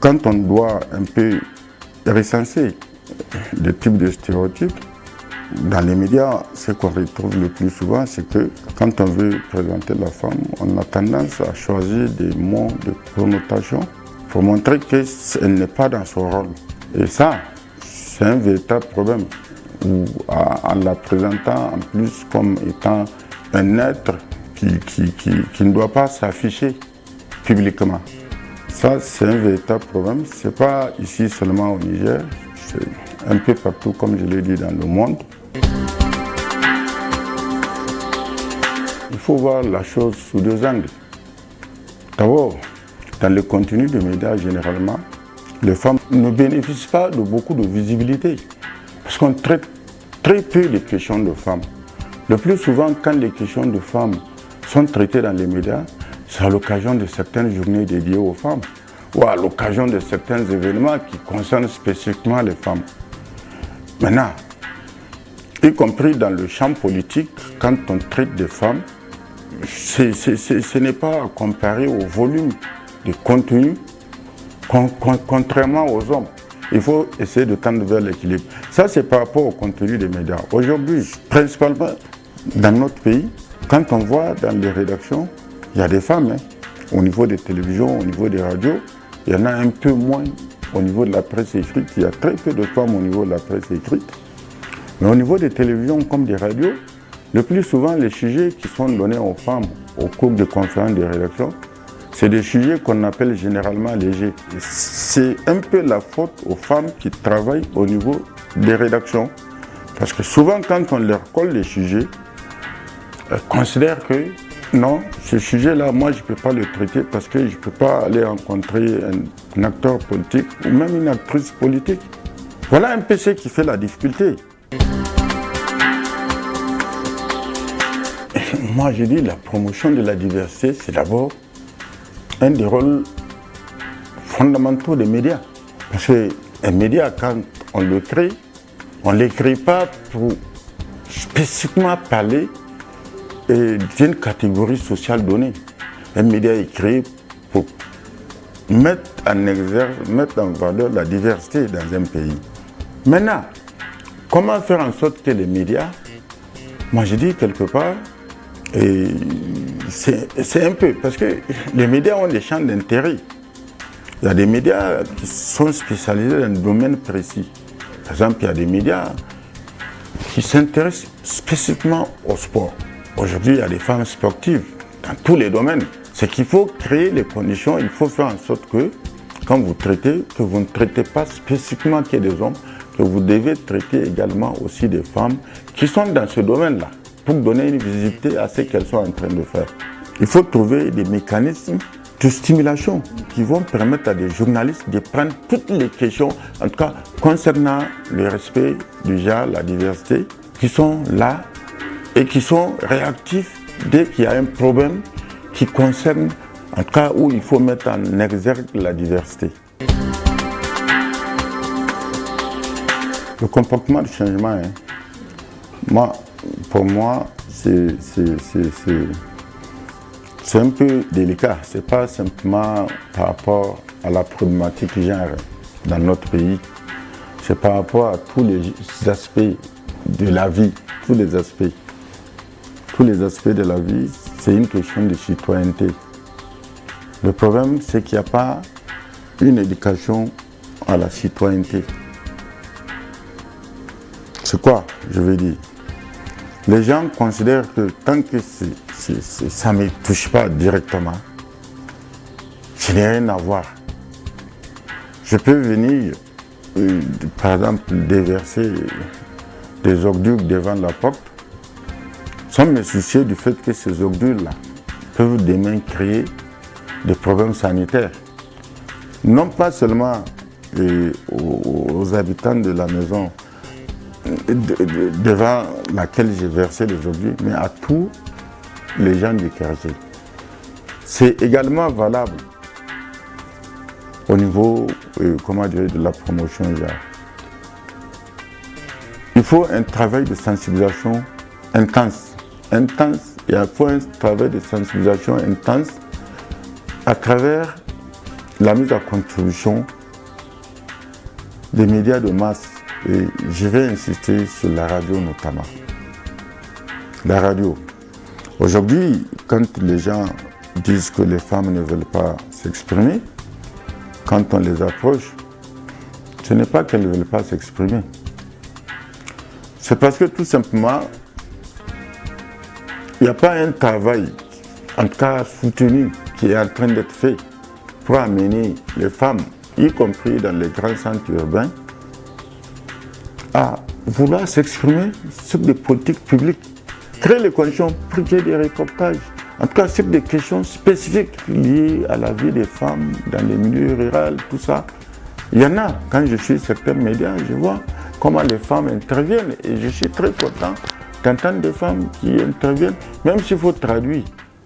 quand on doit un peu recenser le type de stéréotypes, dans les médias, ce qu'on retrouve le plus souvent, c'est que quand on veut présenter la femme, on a tendance à choisir des mots de connotation pour montrer qu'elle n'est pas dans son rôle. Et ça, c'est un véritable problème. En la présentant en plus comme étant un être qui ne doit pas s'afficher publiquement. Ça, c'est un véritable problème. Ce n'est pas ici seulement au Niger, c'est un peu partout, comme je l'ai dit, dans le monde. Il faut voir la chose sous deux angles. D'abord, dans le contenu des médias, généralement, les femmes ne bénéficient pas de beaucoup de visibilité. Parce qu'on traite très peu de questions de femmes. Le plus souvent, quand les questions de femmes sont traitées dans les médias, c'est à l'occasion de certaines journées dédiées aux femmes ou à l'occasion de certains événements qui concernent spécifiquement les femmes. Maintenant, y compris dans le champ politique, quand on traite des femmes, ce n'est pas comparé au volume de contenu, contrairement aux hommes. Il faut essayer de tendre vers l'équilibre. Ça, c'est par rapport au contenu des médias. Aujourd'hui, principalement dans notre pays, quand on voit dans les rédactions, il y a des femmes. Au niveau des télévisions, au niveau des radios, il y en a un peu moins au niveau de la presse écrite. Il y a très peu de femmes au niveau de la presse écrite. Mais au niveau des télévisions comme des radios, le plus souvent, les sujets qui sont donnés aux femmes au cours de conférences de rédaction, c'est des sujets qu'on appelle généralement légers. C'est un peu la faute aux femmes qui travaillent au niveau des rédactions. Parce que souvent, quand on leur colle les sujets, elles considèrent que non, ce sujet-là, moi, je ne peux pas le traiter parce que je ne peux pas aller rencontrer un acteur politique ou même une actrice politique. Voilà un peu ce qui fait la difficulté. Moi, je dis la promotion de la diversité, c'est d'abord un des rôles fondamentaux des médias. Parce qu'un média, quand on le crée, on ne le crée pas pour spécifiquement parler d'une catégorie sociale donnée. Un média est créé pour mettre en exergue, mettre en valeur la diversité dans un pays. Maintenant, comment faire en sorte que les médias, moi je dis quelque part, et c'est un peu, parce que les médias ont des champs d'intérêt. Il y a des médias qui sont spécialisés dans un domaine précis. Par exemple, il y a des médias qui s'intéressent spécifiquement au sport. Aujourd'hui, il y a des femmes sportives dans tous les domaines. C'est qu'il faut créer les conditions, il faut faire en sorte que, quand vous traitez, que vous ne traitez pas spécifiquement que des hommes, que vous devez traiter également aussi des femmes qui sont dans ce domaine-là, pour donner une visibilité à ce qu'elles sont en train de faire. Il faut trouver des mécanismes de stimulation qui vont permettre à des journalistes de prendre toutes les questions, en tout cas concernant le respect du genre, la diversité, qui sont là et qui sont réactifs dès qu'il y a un problème qui concerne, en tout cas où il faut mettre en exergue la diversité. Le comportement de changement, pour moi, c'est un peu délicat. Ce n'est pas simplement par rapport à la problématique genre dans notre pays. C'est par rapport à tous les aspects de la vie, tous les aspects. Tous les aspects de la vie, c'est une question de citoyenneté. Le problème, c'est qu'il n'y a pas une éducation à la citoyenneté. C'est quoi, je veux dire? Les gens considèrent que tant que ça ne me touche pas directement, je n'ai rien à voir. Je peux venir, par exemple, déverser des ordures devant la porte, sans me soucier du fait que ces ordures-là peuvent demain créer des problèmes sanitaires. Non pas seulement aux habitants de la maison devant laquelle j'ai versé les ordures, mais à tous les gens du quartier. C'est également valable au niveau de la promotion genre. Il faut un travail de sensibilisation intense. Il faut un travail de sensibilisation intense à travers la mise à contribution des médias de masse. Et je vais insister sur la radio notamment. La radio. Aujourd'hui, quand les gens disent que les femmes ne veulent pas s'exprimer, quand on les approche, ce n'est pas qu'elles ne veulent pas s'exprimer. C'est parce que tout simplement, il n'y a pas un travail, en tout cas soutenu, qui est en train d'être fait pour amener les femmes, y compris dans les grands centres urbains, à vouloir s'exprimer sur des politiques publiques, créer les conditions pour qu'il y ait des reportages, en tout cas sur des questions spécifiques liées à la vie des femmes dans les milieux ruraux, tout ça. Il y en a, quand je suis certains médias, je vois comment les femmes interviennent et je suis très content d'entendre des femmes qui interviennent, même s'il faut traduire.